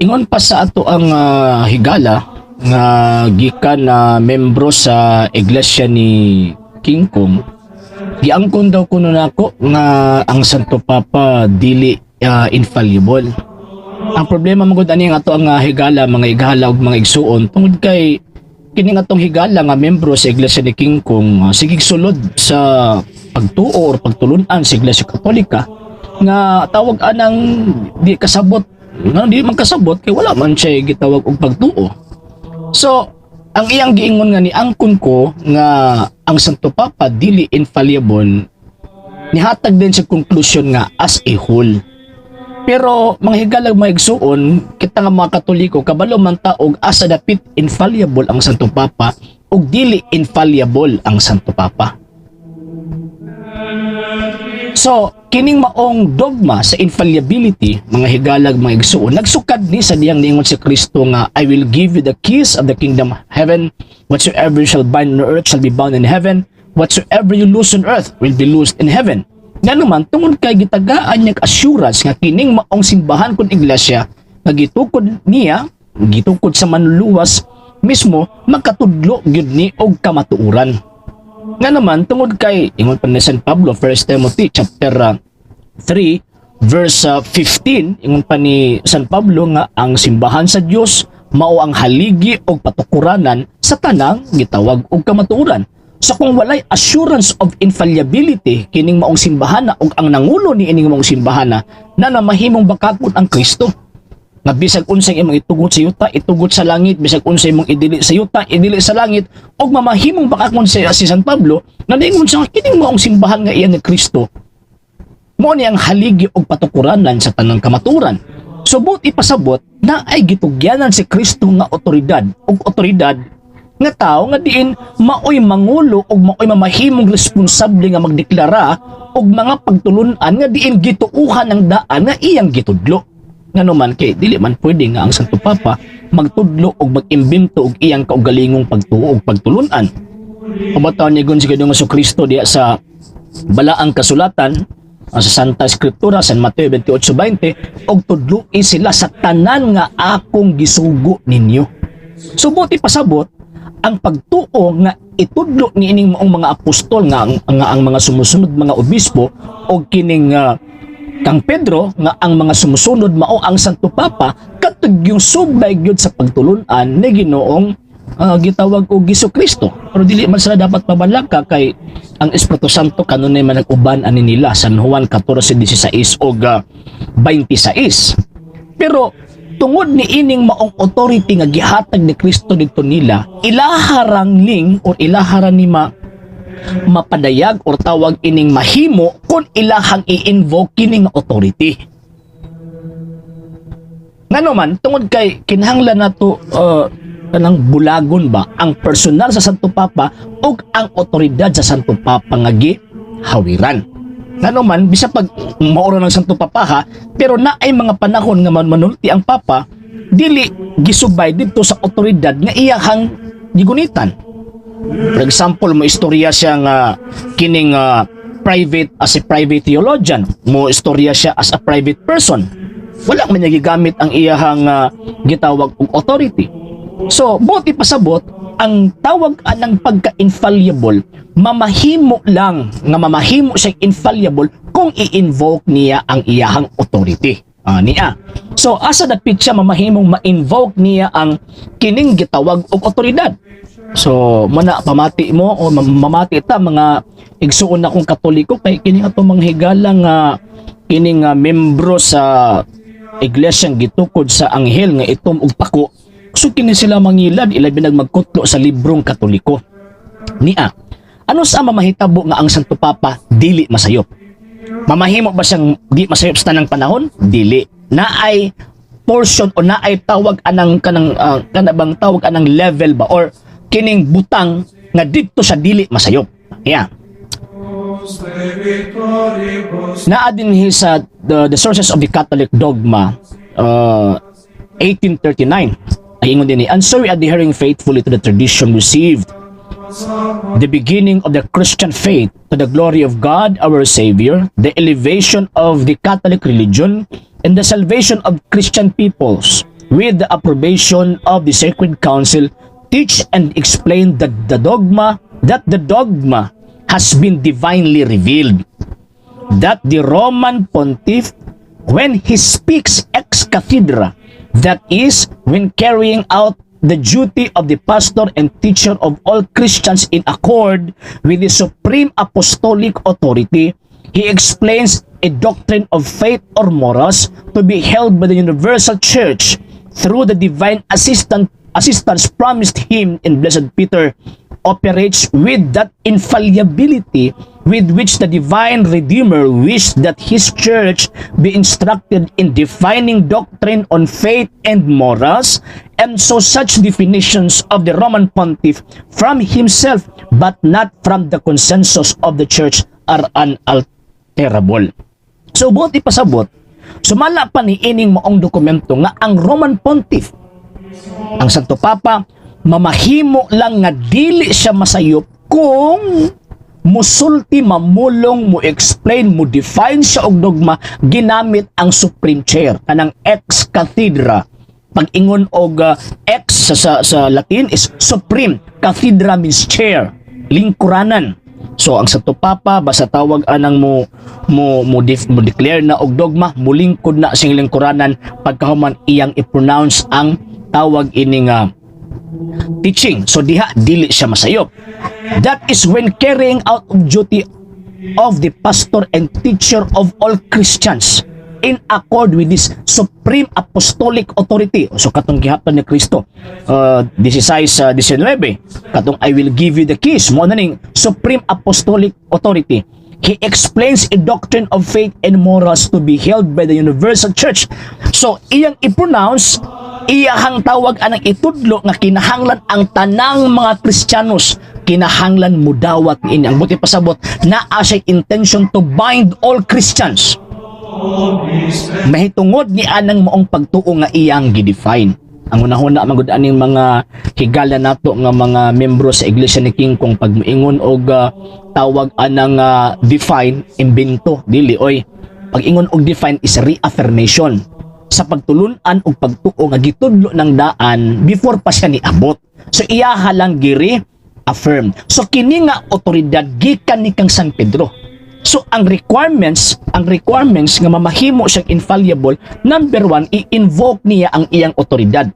ingon pa sa ato ang higala nga gikan na membro sa iglesia ni King Kong, giangkon daw kuno nako nga ang Santo Papa dili infallible. Ang problema magud ani nga ato ang higala, mga higala ug mga igsuon tungod kay kini nga tong higala nga membro sa iglesia ni King Kong sigig sulod sa pagtuo or pagtulunan sa iglesia Katolika nga tawag anang di kasabot nga di man kasabot kay wala man siya gitawag og pagtuo. So ang iyang giingon nga ni angkon ko nga ang Santo Papa dili infallible, nihatag din sa conclusion nga as a whole. Pero mga higalag mga igsuon, kita nga mga Katoliko kabalo man taog asa dapit infallible ang Santo Papa ug dili infallible ang Santo Papa. So, kining maong dogma sa infallibility, mga higalag mga igsuon, nagsukad ni sa diyang niingon si Kristo nga, I will give you the keys of the kingdom of heaven. Whatsoever you shall bind on earth shall be bound in heaven. Whatsoever you loose on earth will be loosed in heaven. Nga naman, tungod kay gitagaan niyang assurance nga kining maong simbahan kung iglesia, nga gitukod niya, gitukod sa manluluwas, mismo, magkatudlo gyud ni og kamatuuran. Nga naman, tungod kay, ingon pa ni San Pablo, 1 Timothy chapter 3, verse 15, ingon pa ni San Pablo nga ang simbahan sa Dios mao ang haligi o patukuranan sa tanang gitawag og kamatuoran. So kung walay assurance of infallibility kining maong simbahan ug ang nangulo ni ining maong simbahan na namahimong bakakon ang Kristo, nga bisag unsay imong itugot sa yuta, itugot sa langit, bisag unsay imong idili sa yuta, idili sa langit, ug mamahimong bakakon si San Pablo na niingon siya kining maong simbahan nga iya ni Kristo mo ni ang haligi og patukuranan sa tanang kamaturan. Subot ipasabot na ay gitugyanan si Kristo nga otoridad ug otoridad nga tao nga diin maoy mangulo ug maoy mamahimong responsable nga magdeklara og mga pagtulunan nga diin gituuhan ng daan nga iyang gitudlo. Ngano man kay dili man pwede nga ang Santo Papa magtudlo og mag-imbento og iyang kaugalingong pagtuo og pagtulunan. Pabataw ni gun si Ginoong Jesucristo diya sa balaang kasulatan sa Santa Escritura San Mateo 28:20 og tudloi sila sa tanan nga akong gisugo ninyo. Subuti pasabot ang pagtuo nga itudlo ni ining maong mga apostol nga ang mga sumusunod mga obispo o kining kang Pedro nga ang mga sumusunod mao ang Santo Papa katug yung subay gyud sa pagtulunan ni Ginoong gitawag og Jesucristo. Pero dili man sila dapat mabalaka kay ang Espiritu Santo kanunay man nag-uban ani nila San Juan 14:16 og 26. Pero tungod ni ining maong authority nga gihatag ni Kristo dito nila, ilaharang ling or ilaharan ni mapadayag or tawag ining mahimo kung ilahang i-invoke kining authority. Ngano man tungod kay kinahanglan nato kanang bulagon ba ang personal sa Santo Papa ug ang otoridad sa Santo Papa nga gihawiran. Ngano man bisa pag maoro ng Santo Papa ha, pero naay mga panahon nga manulti ang Papa dili gisubay dito sa otoridad nga iyahang gigunitan. For example, mo istorya siya nga kining private as a private theologian, mo istorya siya as a private person. Wala man niya gigamit ang iyahang gitawag og authority. So, buti pasabot ang tawag anang pagka-infallible, mamahimo lang nga mamahimo siya infallible kung i-invoke niya ang iyahang authority. Niya. So, asa dapit siya mamahimong ma-invoke niya ang kining gitawag og otoridad. So, muna pamati mo o mamati ta mga igsuon akong Katoliko kay kining ato mga higalang kining membro sa iglesyang gitukod sa anghel nga itom og pako. So kini sila mangilad ilabi nagmagkutlo sa librong Katoliko. Niya. Ano sa mamahitabo nga ang Santo Papa dili masayop? Mamahimo ba siyang di masayop sa tanang panahon? Dili. Naay portion o naay tawag anang kanabang tawag anang level ba or kining butang nga dito sa dili masayop. Yeah. Naa din sa the sources of the Catholic dogma 1839 ay ingon din ni, and so we adhering faithfully to the tradition received, the beginning of the Christian faith, to the glory of God our Savior, the elevation of the Catholic religion, and the salvation of Christian peoples, with the approbation of the Sacred Council, teach and explain that the dogma has been divinely revealed, that the Roman Pontiff, when he speaks ex cathedra, that is, when carrying out the duty of the pastor and teacher of all Christians in accord with the supreme apostolic authority, he explains a doctrine of faith or morals to be held by the universal church through the divine assistance promised him in Blessed Peter, operates with that infallibility with which the divine Redeemer wished that his church be instructed in defining doctrine on faith and morals, and so such definitions of the Roman Pontiff from himself but not from the consensus of the church are unalterable. So buot ipasabot, sumala pa ni ining maong dokumento nga ang Roman Pontiff, ang Santo Papa, mamahimo lang nga dili siya masayop kung musulti, mamulong, mo explain, mo define siya og dogma ginamit ang Supreme Chair kanang ex cathedra. Pag-ingon og ex sa Latin is supreme, cathedra means chair, lingkuranan. So ang Santo Papa basta tawag anang mo declare na og dogma, mulingkod na sing lingkuranan pagkahuman iyang i-pronounce ang tawag ining teaching. So diha dili siya masayop. That is when carrying out of duty of the pastor and teacher of all Christians in accord with this supreme apostolic authority. So katong gihapon ni Kristo 16:19 katong I will give you the keys, mo na ning supreme apostolic authority. He explains a doctrine of faith and morals to be held by the universal church. So iyang i-pronounce, iyahang tawag anang itudlo nga kinahanglan ang tanang mga Kristiyanos, kinahanglan mudawat ini ang buti pasabot na asay intention to bind all Christians. Mahitungod ni anang maong pagtuo nga iyang gidefine. Ang unahuna magud aning mga higala nato nga mga membro sa Iglesia ni King kung pagmoingon og tawag anang define, imbento dili oy. Pag-ingon og define is reaffirmation sa pagtulunan og pagtuo nga gitudlo ng daan before pa siya niabot. So iyaha lang giri affirm. So kini nga otoridad gikan ni kang San Pedro. So ang requirements nga mamahimo siyang infallible, number 1, i-invoke niya ang iyang otoridad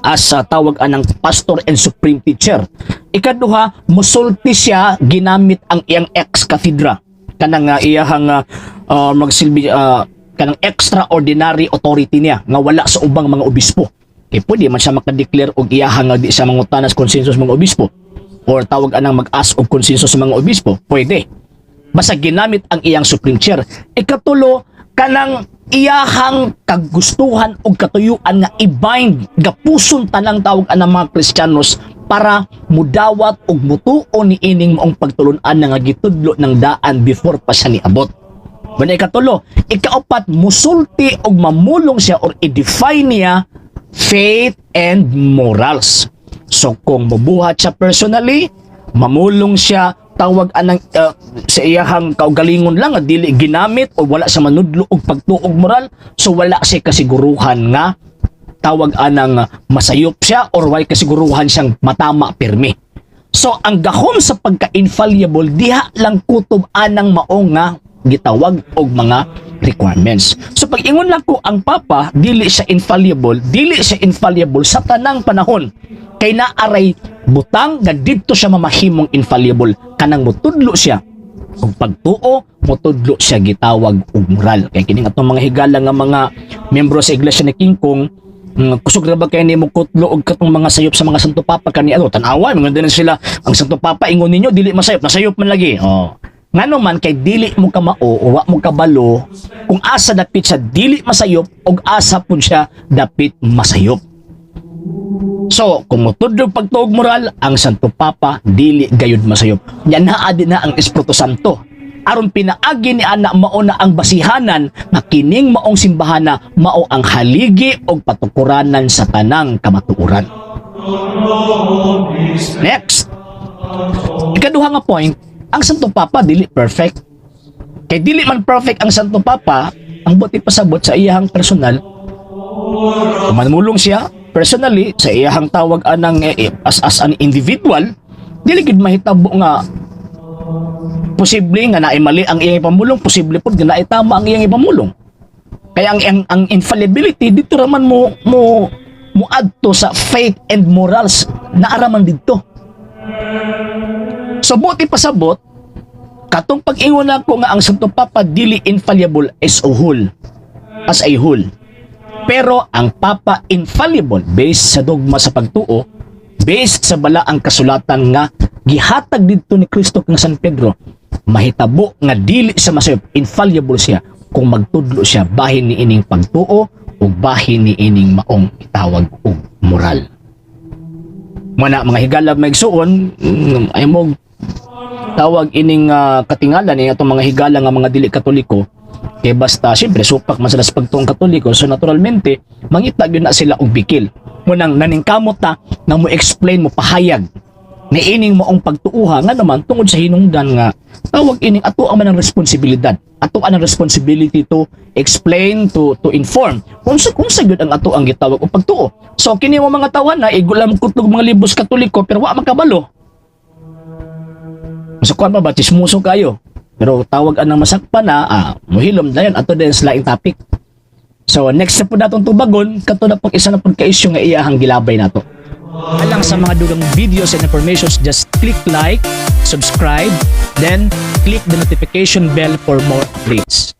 as tawag anang pastor and supreme teacher. Ikaduha, musulti siya ginamit ang iyang ex cathedra kanang iyahang magsilbi kanang extraordinary authority niya nga wala sa ubang mga obispo. Pwede man siya makadeclare og iyahang di siya mangutanas konsensus mga obispo or tawag anang mag-ask og konsensus sa mga obispo. Pwede. Basta ginamit ang iyang supreme chair. Ikatulo, kanang iyahang kagustuhan o katuyuan nga i-bind gapuson tanang tawag anang mga Kristiyanos para mudawat og mutuo ni ining maong pagtulunan nga gitudlo ng daan before pa siya niabot. Banda ikatulo, ikaapat, musulti og mamulong siya or i-define niya faith and morals. So kung mabuhat siya personally, mamulong siya tawag anang sa iyahang kaugalingon lang dili ginamit o wala sa manudlo og pagtuog moral, so wala siya kasiguruhan nga tawag anang masayop siya or wala kasiguruhan siyang matama pirmi. So ang gahom sa pagka-infallible diha lang kutob anang maong nga gitawag og mga requirements. So pag ingon lang ko ang Papa dili siya infallible sa tanang panahon kay naaray butang nga didto siya mamahimong infallible kanang mutudlo siya og pagtuo, mutudlo siya gitawag og moral. Kay kini atong mga higala nga mga membro sa Iglesia ni King Kong kusog ra ba kay nimo kutlo og katong mga sayop sa mga Santo Papa kani tan-awa mga din sila ang Santo Papa ingon ninyo dili masayop, nasayop man lagi. Ngano man kay dili mo ka mao o wa mo kabalo kung asa dapit sa dili masayop og asa pud siya dapit masayop. So, kung mutudlog pagtuog moral, ang Santo Papa dili gayud masayop. Yan naa din na ang Espiritu Santo. Aron pinaagi ni ana mao na ang basihanan nga kining maong simbahana mao ang haligi og patukuranan sa tanang kamatuoran. Next. Ikaduha nga point, ang Santo Papa dili perfect. Kay dili man perfect ang Santo Papa, ang buti pasabot sa iyang personal, Manmulong siya personally sa iyahang tawag anang as an individual, dili gid mahitabo nga posible nga naay mali ang iyang pamulong, posible pud nga naay tama ang iyang pamulong. Kaya ang infallibility dito raman mo adto sa faith and morals na araman didto. So buti pasabot katong pag-ingon nako nga ang Santo Papa dili infallible as a whole. Pero ang Papa infallible based sa dogma sa pagtuo, based sa balaang kasulatan nga gihatag didto ni Kristo kang San Pedro, mahitabo nga dili sa masayop, infallible siya kung magtudlo siya bahin ni ining pagtuo o bahin ni ining maong itawag og moral. Mana mga higala maigsuon, ay mo tawag ining katingalan ni atong mga higala nga mga dili Katoliko, kay basta siyempre supak man sila sa pagtuong Katoliko, so naturalmente mangita gyud na sila og bikil. Munang naningkamot ta na mo explain mo pahayag ni ining maong pagtuuha nga naman tungod sa hinungdan nga tawag ining ato ang manang responsibilidad, ato ang responsibility to explain, to inform kung sa gyud ang ato ang gitawag og pagtuo. So kini mo mga tawana na igulam kutlog mga libos Katoliko pero wa makabalo. So kuan ba chismoso kayo, pero tawag anang masakpan na muhilom dayon ato din sa laing topic. So next na po natong tubagon kato na pag isa na pagka-issue nga iyahang gilabay nato. Alang sa mga dugang videos and informations, just click like, subscribe, then click the notification bell for more updates.